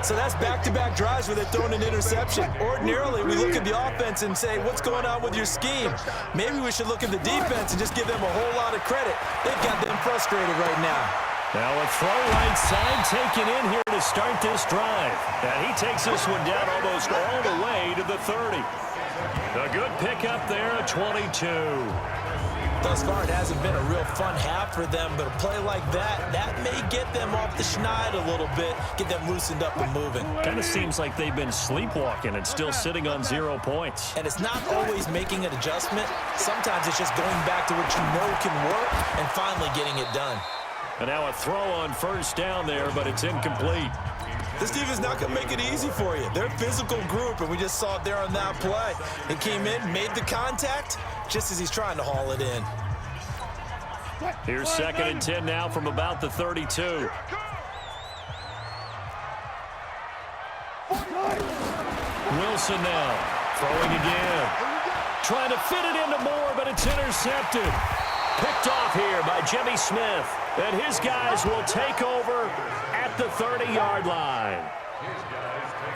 So that's back-to-back drives where they're throwing an interception. Ordinarily, we look at the offense and say, what's going on with your scheme? Maybe we should look at the defense and just give them a whole lot of credit. They've got them frustrated right now. Now a throw right side taken in here to start this drive. And he takes this one down almost all the way to the 30. A good pickup there at 22. Thus far, it hasn't been a real fun half for them, but a play like that may get them off the schneid a little bit, get them loosened up and moving. Kind of seems like they've been sleepwalking and still sitting on 0 points. And it's not always making an adjustment. Sometimes it's just going back to what you know can work and finally getting it done. And now a throw on first down there, but it's incomplete. This defense is not going to make it easy for you. They're a physical group, and we just saw it there on that play. He came in, made the contact, just as he's trying to haul it in. Here's 2nd and 10 now from about the 32. Wilson now throwing again. Trying to fit it into Moore, but it's intercepted. Picked off here by Jimmy Smith. And his guys will take over at the 30-yard line.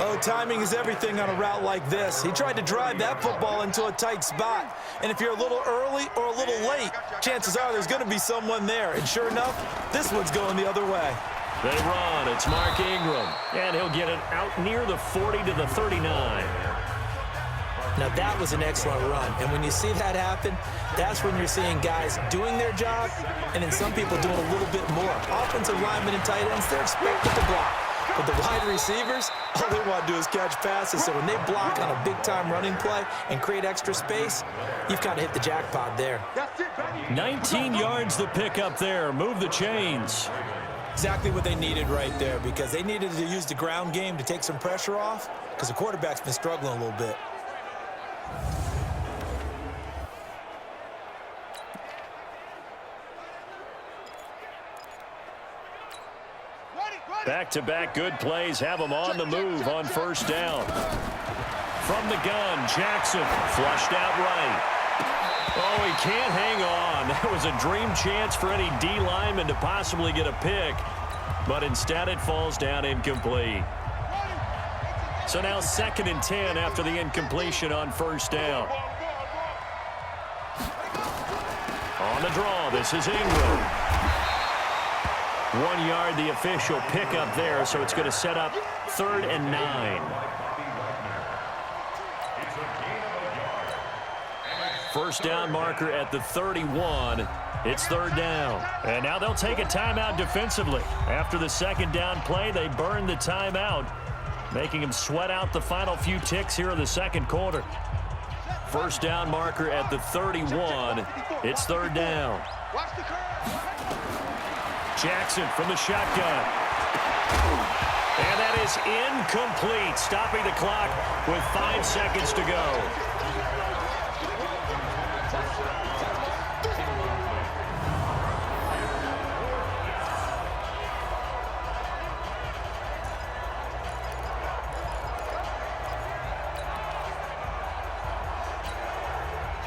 Oh, timing is everything on a route like this. He tried to drive that football into a tight spot. And if you're a little early or a little late, chances are there's going to be someone there. And sure enough, this one's going the other way. They run. It's Mark Ingram. And he'll get it out near the 40 to the 39. Now, that was an excellent run. And when you see that happen, that's when you're seeing guys doing their job and then some people doing a little bit more. Offensive linemen and tight ends, they're expected to block. But the wide receivers, all they want to do is catch passes. So when they block on a big-time running play and create extra space, you've kind of hit the jackpot there. 19 yards to pick up there. Move the chains. Exactly what they needed right there, because they needed to use the ground game to take some pressure off because the quarterback's been struggling a little bit. Back-to-back good plays have them on the move on first down. From the gun, Jackson flushed out right. Oh, he can't hang on. That was a dream chance for any D lineman to possibly get a pick, but instead it falls down incomplete. So now 2nd and 10 after the incompletion on first down. On the draw, this is Ingram. 1 yard, the official pickup there, so it's going to set up 3rd and 9. First down marker at the 31. It's 3rd down. And now they'll take a timeout defensively. After the 2nd down play, they burn the timeout, making them sweat out the final few ticks here in the 2nd quarter. First down marker at the 31. It's 3rd down. Jackson from the shotgun. And that is incomplete, stopping the clock with 5 seconds to go.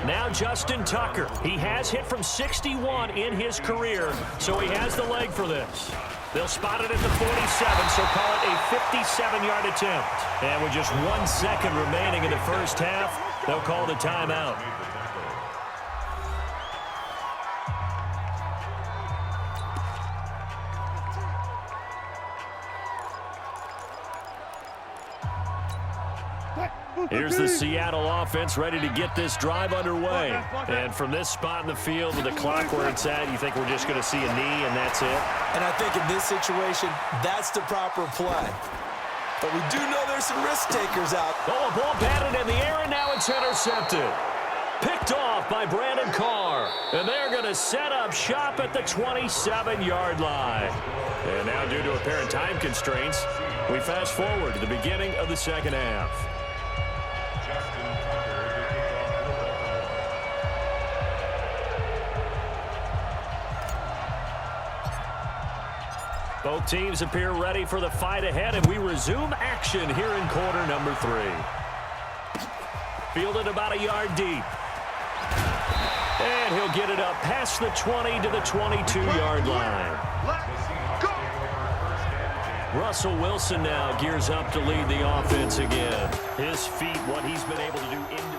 Now Justin Tucker. He has hit from 61 in his career, so he has the leg for this. They'll spot it at the 47, so call it a 57-yard attempt. And with just 1 second remaining in the first half, they'll call the timeout. Here's the Seattle offense ready to get this drive underway. And from this spot in the field with the clock where it's at, you think we're just going to see a knee and that's it? And I think in this situation, that's the proper play. But we do know there's some risk takers out. Oh, a ball batted in the air, and now it's intercepted. Picked off by Brandon Carr. And they're going to set up shop at the 27-yard line. And now, due to apparent time constraints, we fast forward to the beginning of the second half. Both teams appear ready for the fight ahead, and we resume action here in quarter number 3. Fielded about a yard deep. And he'll get it up past the 20 to the 22-yard line. Russell Wilson now gears up to lead the offense again. His feet, what he's been able to do individually.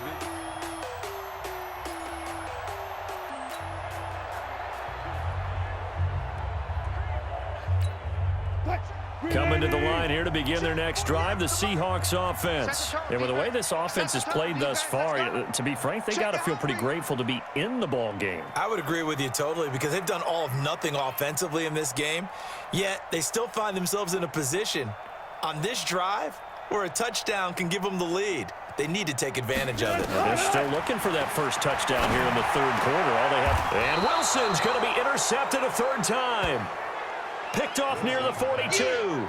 Coming to the line here to begin their next drive, the Seahawks offense. And with the way this offense has played thus far, to be frank, they got to feel pretty grateful to be in the ball game. I would agree with you totally because they've done all of nothing offensively in this game, yet they still find themselves in a position on this drive where a touchdown can give them the lead. They need to take advantage of it. They're still looking for that first touchdown here in the third quarter. All they have. And Wilson's going to be intercepted a third time. Picked off near the 42.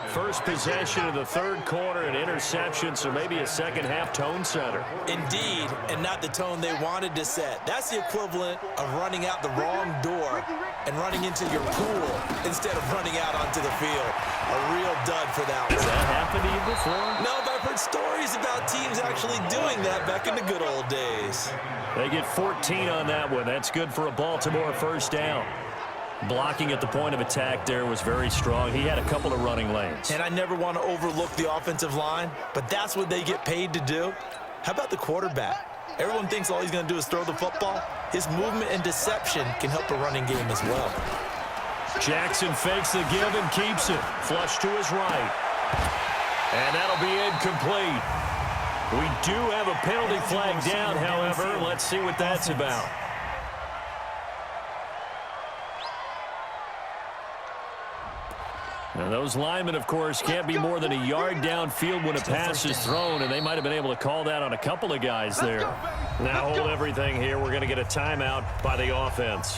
First possession of the third quarter, an interception, so maybe a second-half tone setter. Indeed, and not the tone they wanted to set. That's the equivalent of running out the wrong door and running into your pool instead of running out onto the field. A real dud for that one. Has that happened to you before? No, but I've heard stories about teams actually doing that back in the good old days. They get 14 on that one. That's good for a Baltimore first down. Blocking at the point of attack there was very strong. He had a couple of running lanes. And I never want to overlook the offensive line, but that's what they get paid to do. How about the quarterback? Everyone thinks all he's going to do is throw the football. His movement and deception can help a running game as well. Jackson fakes the give and keeps it. Flush to his right. And that'll be incomplete. We do have a penalty flag down, however. Let's see what that's about. Now, those linemen, of course, can't be more than a yard downfield when a pass is thrown, and they might have been able to call that on a couple of guys there. Now hold everything here. We're going to get a timeout by the offense.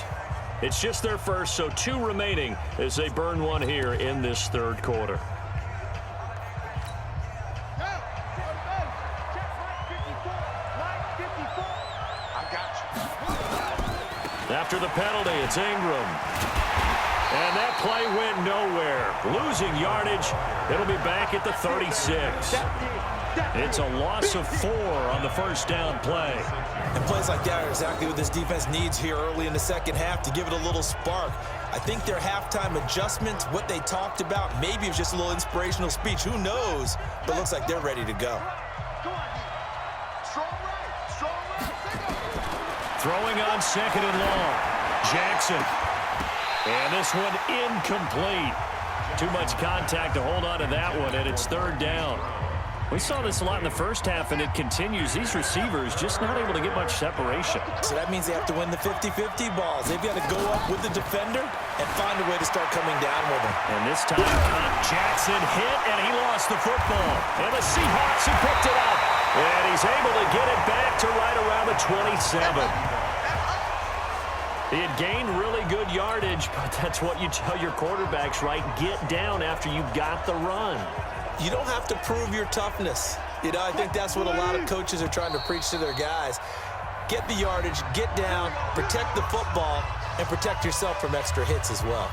It's just their first, so 2 remaining as they burn one here in this third quarter. After the penalty, it's Ingram. And that play went nowhere. Losing yardage. It'll be back at the 36. It's a loss of 4 on the first down play. And plays like that are exactly what this defense needs here early in the second half to give it a little spark. I think their halftime adjustments, what they talked about, maybe it was just a little inspirational speech. Who knows? But it looks like they're ready to go. Throwing on second and long. Jackson. And this one incomplete. Too much contact to hold on to that one, and it's third down. We saw this a lot in the first half, and it continues. These receivers just not able to get much separation. So that means they have to win the 50-50 balls. They've got to go up with the defender and find a way to start coming down with him. And this time, Jackson hit, and he lost the football. And the Seahawks have picked it up. And he's able to get it back to right around the 27. He had gained really good yardage, but that's what you tell your quarterbacks, right? Get down after you got the run. You don't have to prove your toughness. You know, I think that's what a lot of coaches are trying to preach to their guys. Get the yardage, get down, protect the football, and protect yourself from extra hits as well.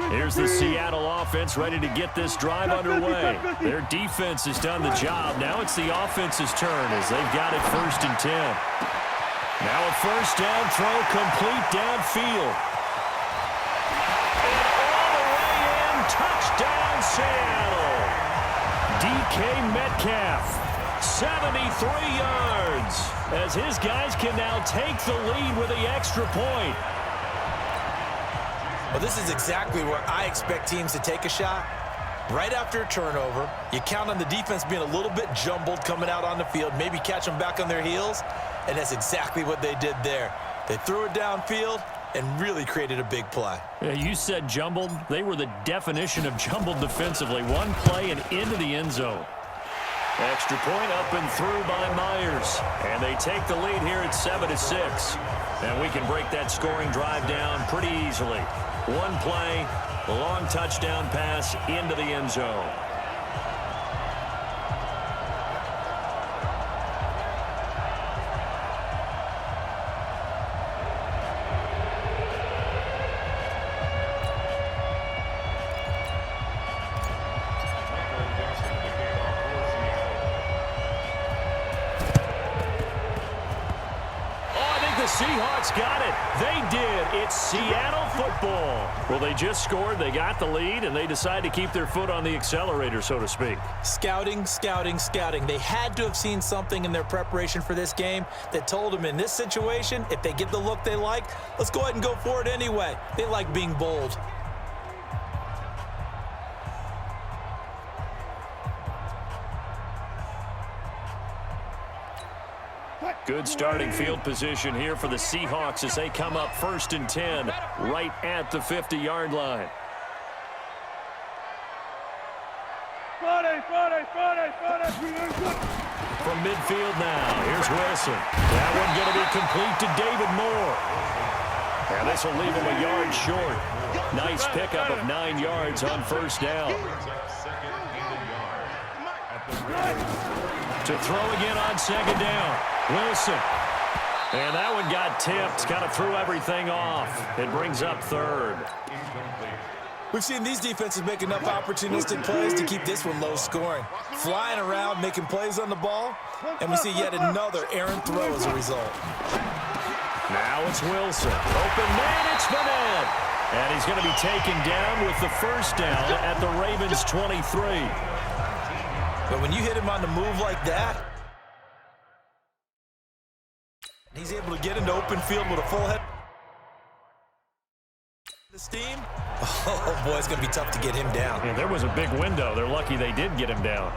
Here's the Seattle offense ready to get this drive underway. Their defense has done the job. Now it's the offense's turn as they've got it 1st and 10. Now a first down throw complete downfield. And all the way in, touchdown Seattle. DK Metcalf, 73 yards, as his guys can now take the lead with the extra point. Well, this is exactly where I expect teams to take a shot. Right after a turnover, you count on the defense being a little bit jumbled coming out on the field, maybe catch them back on their heels, and that's exactly what they did there. They threw it downfield and really created a big play. Yeah, you said jumbled. They were the definition of jumbled defensively. One play and into the end zone. Extra point up and through by Myers. And they take the lead here at 7-6. And we can break that scoring drive down pretty easily. One play, a long touchdown pass into the end zone. the Seahawks got it. They did. It's Seattle football. Well, they just scored. They got the lead, and they decide to keep their foot on the accelerator, so to speak. Scouting, scouting, scouting. They had to have seen something in their preparation for this game that told them in this situation, if they get the look they like, let's go ahead and go for it anyway. They like being bold. Good starting field position here for the Seahawks as they come up 1st and 10 right at the 50-yard line. From midfield now, here's Wilson. That one going to be complete to David Moore. And this will leave him a yard short. Nice pickup of 9 yards on 1st down. To throw again on 2nd down. Wilson. And that one got tipped. Kind of threw everything off. It brings up 3rd. We've seen these defenses make enough opportunistic plays to keep this one low scoring. Flying around, making plays on the ball, and we see yet another errant throw as a result. Now it's Wilson. Open man, it's Bennett. And he's going to be taken down with the 1st down at the Ravens' 23. But when you hit him on the move like that, he's able to get into open field with a full head of steam. Oh, boy, it's going to be tough to get him down. Yeah, there was a big window. They're lucky they did get him down.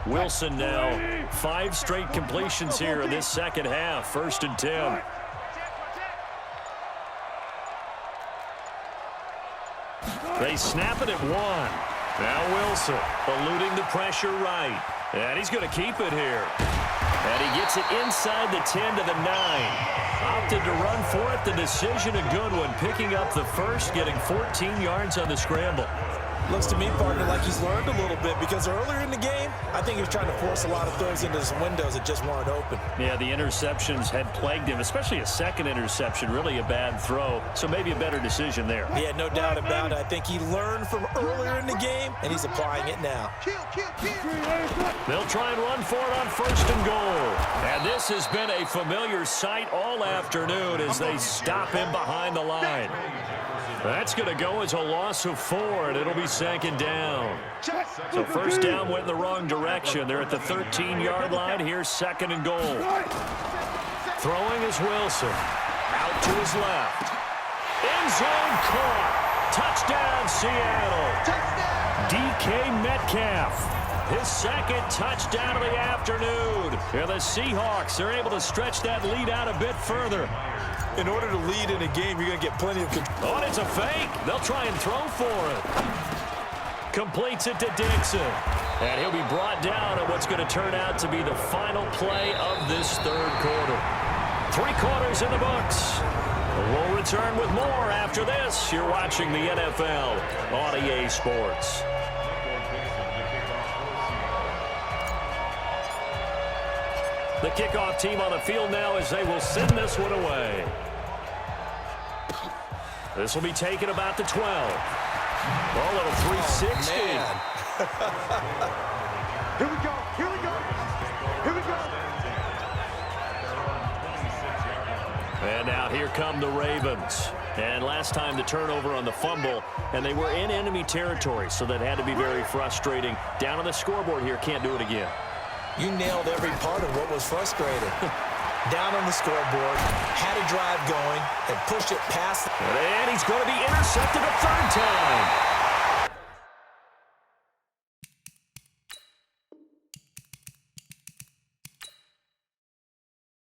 Wilson now 5 straight completions here in this second half. 1st and 10. They snap it at 1. Now Wilson eluding the pressure right. And he's going to keep it here. And he gets it inside the 10 to the 9. Opted to run for it. The decision a good one. Picking up the 1st, getting 14 yards on the scramble. Looks to me, partner, like he's learned a little bit because earlier in the game, I think he was trying to force a lot of throws into his windows that just weren't open. Yeah, the interceptions had plagued him, especially a second interception, really a bad throw. So maybe a better decision there. Yeah, no doubt about it. I think he learned from earlier in the game, and he's applying it now. They'll try and run for it on 1st and goal. And this has been a familiar sight all afternoon as they stop him behind the line. That's going to go as a loss of 4, and it'll be 2nd down. So 1st down went in the wrong direction. They're at the 13-yard line. Here's 2nd and goal. Throwing is Wilson. Out to his left. End zone caught. Touchdown, Seattle. DK Metcalf. His 2nd touchdown of the afternoon. And the Seahawks are able to stretch that lead out a bit further. In order to lead in a game, you're going to get plenty of control. Oh, and it's a fake. They'll try and throw for it. Completes it to Dixon. And he'll be brought down at what's going to turn out to be the final play of this 3rd quarter. 3 quarters in the books. We'll return with more after this. You're watching the NFL on EA Sports. The kickoff team on the field now as they will send this one away. This will be taken about the 12. Oh, little 360. Here we go. Here we go. Here we go. And now here come the Ravens. And last time the turnover on the fumble, and they were in enemy territory, so that had to be very frustrating. Down on the scoreboard here, can't do it again. You nailed every part of what was frustrating. Down on the scoreboard, had a drive going, and pushed it past. And he's going to be intercepted a 3rd time.